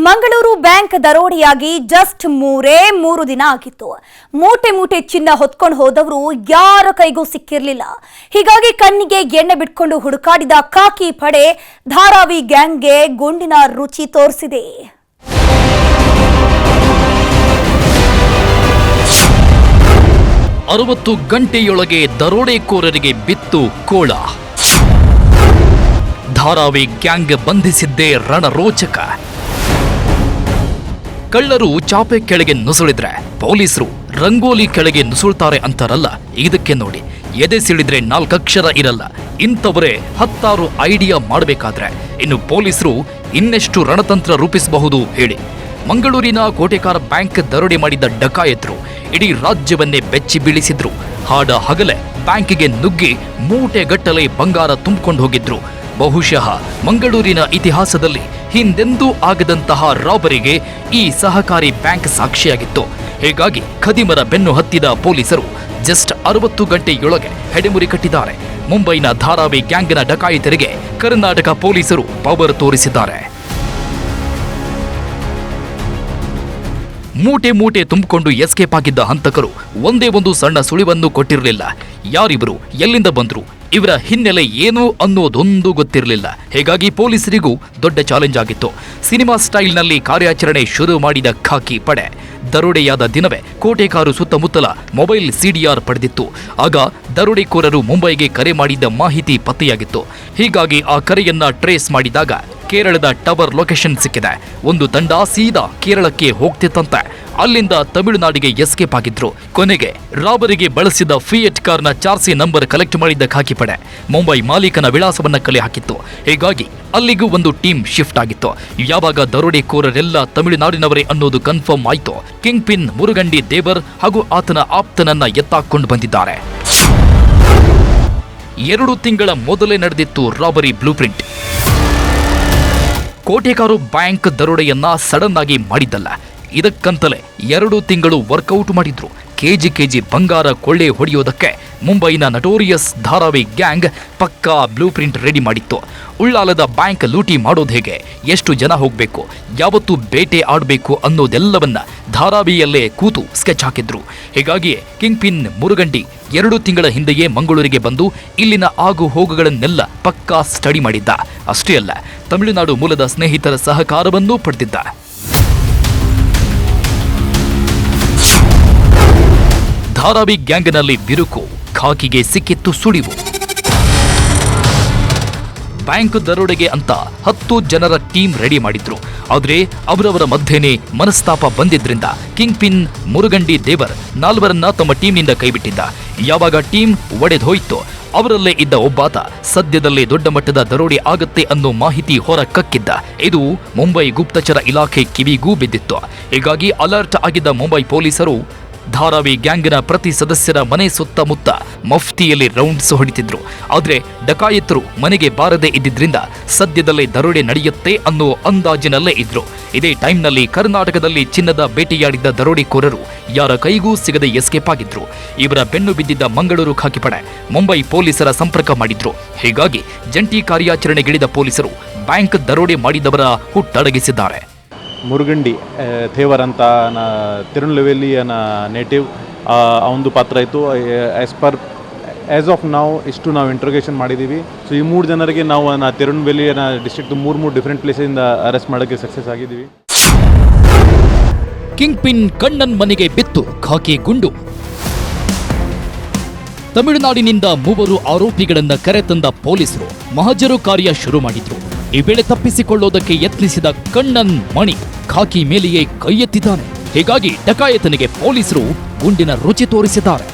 Mangaluru bank ದರೋಡೆಯಾಗಿ just ಮೂರು ದಿನ ಆಗಿತ್ತು. ಮೂಟೆ ಮೂಟೆ ಚಿನ್ನ ಹೊತ್ಕೊಂಡು ಹೋದವರು ಯಾರ ಕೈಗೂ ಸಿಕ್ಕಿರಲಿಲ್ಲ. ಹೀಗಾಗಿ ಕಣ್ಣಿಗೆ ಎಣ್ಣೆ ಬಿಟ್ಕೊಂಡು ಹುಡುಕಾಡಿದ ಖಾಕಿ ಪಡೆ ಧಾರಾವಿ ಗ್ಯಾಂಗ್ಗೆ ಗುಂಡಿನ ರುಚಿ ತೋರಿಸಿದೆ. ಅರವತ್ತು ಗಂಟೆಯೊಳಗೆ ದರೋಡೆಕೋರರಿಗೆ ಬಿತ್ತು ಕೋಳ. ಧಾರಾವಿ ಗ್ಯಾಂಗ್ ಬಂಧಿಸಿದ್ದೇ ರಣರೋಚಕ. ಕಳ್ಳರು ಚಾಪೆ ಕೆಳಗೆ ನುಸುಳಿದ್ರೆ ಪೊಲೀಸರು ರಂಗೋಲಿ ಕೆಳಗೆ ನುಸುಳ್ತಾರೆ ಅಂತಾರಲ್ಲ, ಇದಕ್ಕೆ ನೋಡಿ. ಎದೆ ಸಿಡಿದ್ರೆ 4 ಅಕ್ಷರ ಇರಲ್ಲ. ಇಂಥವರೇ 10 ಐಡಿಯಾ ಮಾಡಬೇಕಾದ್ರೆ ಇನ್ನು ಪೊಲೀಸರು ಇನ್ನೆಷ್ಟು ರಣತಂತ್ರ ರೂಪಿಸಬಹುದು ಹೇಳಿ. ಮಂಗಳೂರಿನ ಕೋಟೆಕಾರ ಬ್ಯಾಂಕ್ ದರೋಡೆ ಮಾಡಿದ್ದ ಡಕಾಯತರು ಇಡೀ ರಾಜ್ಯವನ್ನೇ ಬೆಚ್ಚಿ ಬೀಳಿಸಿದ್ರು. ಹಾಡ ಹಗಲೇ ಬ್ಯಾಂಕಿಗೆ ನುಗ್ಗಿ ಮೂಟೆಗಟ್ಟಲೆ ಬಂಗಾರ ತುಂಬಿಕೊಂಡು ಹೋಗಿದ್ರು. ಬಹುಶಃ ಮಂಗಳೂರಿನ ಇತಿಹಾಸದಲ್ಲಿ ಹಿಂದೆಂದೂ ಆಗದಂತಹ ರಾಬರಿಗೆ ಈ ಸಹಕಾರಿ ಬ್ಯಾಂಕ್ ಸಾಕ್ಷಿಯಾಗಿತ್ತು. ಹೀಗಾಗಿ ಖದೀಮರ ಬೆನ್ನು ಹತ್ತಿದ ಪೊಲೀಸರು ಜಸ್ಟ್ 60 ಗಂಟೆಯೊಳಗೆ ಹೆಡೆಮುರಿ ಕಟ್ಟಿದ್ದಾರೆ. ಮುಂಬೈನ ಧಾರಾವಿ ಗ್ಯಾಂಗ್ನ ಡಕಾಯಿತರಿಗೆ ಕರ್ನಾಟಕ ಪೊಲೀಸರು ಪವರ್ ತೋರಿಸಿದ್ದಾರೆ. ಮೂಟೆ ಮೂಟೆ ತುಂಬಿಕೊಂಡು ಎಸ್ಕೇಪ್ ಆಗಿದ್ದ ಹಂತಕರು ಒಂದೇ ಒಂದು ಸಣ್ಣ ಸುಳಿವನ್ನು ಕೊಟ್ಟಿರಲಿಲ್ಲ. ಯಾರಿವರು, ಎಲ್ಲಿಂದ ಬಂದ್ರು, ಇವರ ಹಿನ್ನೆಲೆ ಏನು ಅನ್ನೋದೊಂದು ಗೊತ್ತಿರಲಿಲ್ಲ. ಹೀಗಾಗಿ ಪೊಲೀಸರಿಗೂ ದೊಡ್ಡ ಚಾಲೆಂಜ್ ಆಗಿತ್ತು. ಸಿನಿಮಾ ಸ್ಟೈಲ್ನಲ್ಲಿ ಕಾರ್ಯಾಚರಣೆ ಶುರು ಮಾಡಿದ ಖಾಕಿ ಪಡೆ ದರೋಡೆಯಾದ ದಿನವೇ ಕೋಟೆಕಾರು ಸುತ್ತಮುತ್ತಲ ಮೊಬೈಲ್ ಸಿಡಿಆರ್ ಪಡೆದಿತ್ತು. ಆಗ ದರೋಡೆಕೋರರು ಮುಂಬೈಗೆ ಕರೆ ಮಾಡಿದ್ದ ಮಾಹಿತಿ ಪತ್ತೆಯಾಗಿತ್ತು. ಹೀಗಾಗಿ ಆ ಕರೆಯನ್ನ ಟ್ರೇಸ್ ಮಾಡಿದಾಗ ಕೇರಳದ ಟವರ್ ಲೊಕೇಶನ್ ಸಿಕ್ಕಿದೆ. ಒಂದು ತಂಡ ಸೀದಾ ಕೇರಳಕ್ಕೆ ಹೋಗ್ತಿತ್ತಂತೆ. ಅಲ್ಲಿಂದ ತಮಿಳುನಾಡಿಗೆ ಎಸ್ಕೇಪ್ ಆಗಿದ್ರು. ಕೊನೆಗೆ ರಾಬರಿಗೆ ಬಳಸಿದ ಫಿಯೆಟ್ ಕಾರ್ನ ಚಾರ್ಸಿ ನಂಬರ್ ಕಲೆಕ್ಟ್ ಮಾಡಿದ್ದ ಖಾಕಿ ಪಡೆ ಮುಂಬೈ ಮಾಲೀಕನ ವಿಳಾಸವನ್ನ ಕಲೆ ಹಾಕಿತ್ತು. ಹೀಗಾಗಿ ಅಲ್ಲಿಗೂ ಒಂದು ಟೀಮ್ ಶಿಫ್ಟ್ ಆಗಿತ್ತು. ಯಾವಾಗ ದರೋಡೆಕೋರರೆಲ್ಲ ತಮಿಳುನಾಡಿನವರೇ ಅನ್ನೋದು ಕನ್ಫರ್ಮ್ ಆಯ್ತು, ಕಿಂಗ್ ಪಿನ್ ಮುರುಗಂಡಿ ದೇವರ್ ಹಾಗೂ ಆತನ ಆಪ್ತನನ್ನ ಎತ್ತಾಕೊಂಡು ಬಂದಿದ್ದಾರೆ. 2 ತಿಂಗಳ ಮೊದಲೇ ನಡೆದಿತ್ತು robbery blueprint. Kotekar bank ದರೋಡೆಯನ್ನ ಸಡನ್ ಆಗಿ ಮಾಡಿದ್ದಲ್ಲ, ಇದಕ್ಕಂತಲೇ 2 ತಿಂಗಳು ವರ್ಕೌಟ್ ಮಾಡಿದ್ರು. ಕೆಜಿ ಬಂಗಾರ ಕೊಳ್ಳೆ ಹೊಡೆಯೋದಕ್ಕೆ ಮುಂಬೈನ ನಟೋರಿಯಸ್ ಧಾರಾವಿ ಗ್ಯಾಂಗ್ ಪಕ್ಕಾ ಬ್ಲೂ ಪ್ರಿಂಟ್ ರೆಡಿ ಮಾಡಿತ್ತು. ಉಳ್ಳಾಲದ ಬ್ಯಾಂಕ್ ಲೂಟಿ ಮಾಡೋದು ಹೇಗೆ, ಎಷ್ಟು ಜನ ಹೋಗಬೇಕು, ಯಾವತ್ತು ಬೇಟೆ ಆಡಬೇಕು ಅನ್ನೋದೆಲ್ಲವನ್ನ ಧಾರಾವಿಯಲ್ಲೇ ಕೂತು ಸ್ಕೆಚ್ ಹಾಕಿದ್ರು. ಹೀಗಾಗಿಯೇ ಕಿಂಗ್ ಪಿನ್ ಮುರುಗಂಡಿ 2 ತಿಂಗಳ ಹಿಂದೆಯೇ ಮಂಗಳೂರಿಗೆ ಬಂದು ಇಲ್ಲಿನ ಆಗು ಹೋಗುಗಳನ್ನೆಲ್ಲ ಪಕ್ಕಾ ಸ್ಟಡಿ ಮಾಡಿದ್ದ. ಅಷ್ಟೇ ಅಲ್ಲ, ತಮಿಳುನಾಡು ಮೂಲದ ಸ್ನೇಹಿತರ ಸಹಕಾರವನ್ನೂ ಪಡೆದಿದ್ದ. ಧಾರಾವಿ ಗ್ಯಾಂಗ್ನಲ್ಲಿ ಬಿರುಕು, ಖಾಕಿಗೆ ಸಿಕ್ಕಿತ್ತು ಸುಳಿವು. ಬ್ಯಾಂಕ್ ದರೋಡೆಗೆ ಅಂತ 10 ಜನರ ಟೀಮ್ ರೆಡಿ ಮಾಡಿದ್ರು. ಆದ್ರೆ ಅವರವರ ಮಧ್ಯೆನೇ ಮನಸ್ತಾಪ ಬಂದಿದ್ರಿಂದ ಕಿಂಗ್ ಪಿನ್ ಮುರುಗಂಡಿ ದೇವರ್ 4ರನ್ನ ತಮ್ಮ ಟೀಮ್ನಿಂದ ಕೈಬಿಟ್ಟಿದ್ದ. ಯಾವಾಗ ಟೀಮ್ ಒಡೆದೋಯ್ತು, ಅವರಲ್ಲೇ ಇದ್ದ ಒಬ್ಬಾತ ಸದ್ಯದಲ್ಲೇ ದೊಡ್ಡ ಮಟ್ಟದ ದರೋಡೆ ಆಗತ್ತೆ ಅನ್ನೋ ಮಾಹಿತಿ ಹೊರ ಕಕ್ಕಿದ್ದ. ಇದು ಮುಂಬೈ ಗುಪ್ತಚರ ಇಲಾಖೆ ಕಿವಿಗೂ ಬಿದ್ದಿತ್ತು. ಹೀಗಾಗಿ ಅಲರ್ಟ್ ಆಗಿದ್ದ ಮುಂಬೈ ಪೊಲೀಸರು ಧಾರಾವಿ ಗ್ಯಾಂಗ್ನ ಪ್ರತಿ ಸದಸ್ಯರ ಮನೆ ಸುತ್ತಮುತ್ತ ಮಫ್ತಿಯಲ್ಲಿ ರೌಂಡ್ಸ್ ಹೊಡಿತಿದ್ರು. ಆದ್ರೆ ಡಕಾಯತರು ಮನೆಗೆ ಬಾರದೇ ಇದ್ದಿದ್ರಿಂದ ಸದ್ಯದಲ್ಲೇ ದರೋಡೆ ನಡೆಯುತ್ತೆ ಅನ್ನೋ ಅಂದಾಜಿನಲ್ಲೇ ಇದ್ರು. ಇದೇ ಟೈಮ್ನಲ್ಲಿ ಕರ್ನಾಟಕದಲ್ಲಿ ಚಿನ್ನದ ಬೇಟೆಯಾಡಿದ್ದ ದರೋಡೆಕೋರರು ಯಾರ ಕೈಗೂ ಸಿಗದೆ ಎಸ್ಕೇಪ್ ಆಗಿದ್ರು. ಇವರ ಬೆನ್ನು ಬಿದ್ದಿದ್ದ ಮಂಗಳೂರು ಖಾಕಿ ಪಡೆ ಮುಂಬೈ ಪೊಲೀಸರ ಸಂಪರ್ಕ ಮಾಡಿದ್ರು. ಹೀಗಾಗಿ ಜಂಟಿ ಕಾರ್ಯಾಚರಣೆಗಿಳಿದ ಪೊಲೀಸರು ಬ್ಯಾಂಕ್ ದರೋಡೆ ಮಾಡಿದವರ ಹುಟ್ಟಡಗಿಸಿದ್ದಾರೆ. ಮುರುಗಂಡಿ ಥೇವರ್ ಅಂತ ತಿರುನೆಲ್ವೇಲಿಯನ ನೇಟಿವ್ ಅವನದು ಪಾತ್ರ ಇತ್ತು. ಆ್ಯಸ್ ಆಫ್ ನಾವು ಇಷ್ಟು ನಾವು ಇಂಟ್ರೋಗೇಷನ್ ಮಾಡಿದ್ದೀವಿ. ಸೊ ಈ 3 ಜನರಿಗೆ ನಾವು ತಿರುನೆಲ್ವೇಲಿಯನ ಡಿಸ್ಟ್ರಿಕ್ಟ್ 3 ಡಿಫ್ರೆಂಟ್ ಪ್ಲೇಸಿಂದ ಅರೆಸ್ಟ್ ಮಾಡೋಕ್ಕೆ ಸಕ್ಸಸ್ ಆಗಿದ್ದೀವಿ. ಕಿಂಗ್ ಪಿನ್ ಕಣ್ಣನ್ ಮನೆಗೆ ಬಿತ್ತು ಖಾಕಿ ಗುಂಡು. ತಮಿಳುನಾಡಿನಿಂದ 3 ಆರೋಪಿಗಳನ್ನ ಕರೆತಂದ ಪೊಲೀಸರು ಮಹಜರು ಕಾರ್ಯ ಶುರು ಮಾಡಿದ್ರು. ಈ ವೇಳೆ ತಪ್ಪಿಸಿಕೊಳ್ಳೋದಕ್ಕೆ ಯತ್ನಿಸಿದ ಕಣ್ಣನ್ ಮಣಿ ಖಾಕಿ ಮೇಲೆಯೇ ಕೈ ಎತ್ತಿದ್ದಾನೆ. ಹೀಗಾಗಿ ಡಕಾಯತನಿಗೆ ಪೊಲೀಸರು ಗುಂಡಿನ ರುಚಿ ತೋರಿಸಿದ್ದಾರೆ.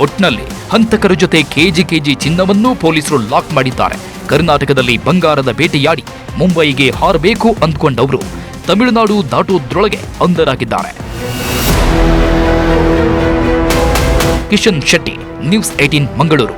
ಒಟ್ನಲ್ಲಿ ಹಂತಕರ ಜೊತೆ ಕೆಜಿ ಚಿನ್ನವನ್ನೂ ಪೊಲೀಸರು ಲಾಕ್ ಮಾಡಿದ್ದಾರೆ. ಕರ್ನಾಟಕದಲ್ಲಿ ಬಂಗಾರದ ಬೇಟೆಯಾಡಿ ಮುಂಬೈಗೆ ಹಾರಬೇಕು ಅಂದ್ಕೊಂಡವರು ತಮಿಳುನಾಡು ದಾಟೋದ್ರೊಳಗೆ ಅಂಧರಾಗಿದ್ದಾರೆ. ಕಿಶನ್ ಶೆಟ್ಟಿ, ನ್ಯೂಸ್ 18 ಮಂಗಳೂರು.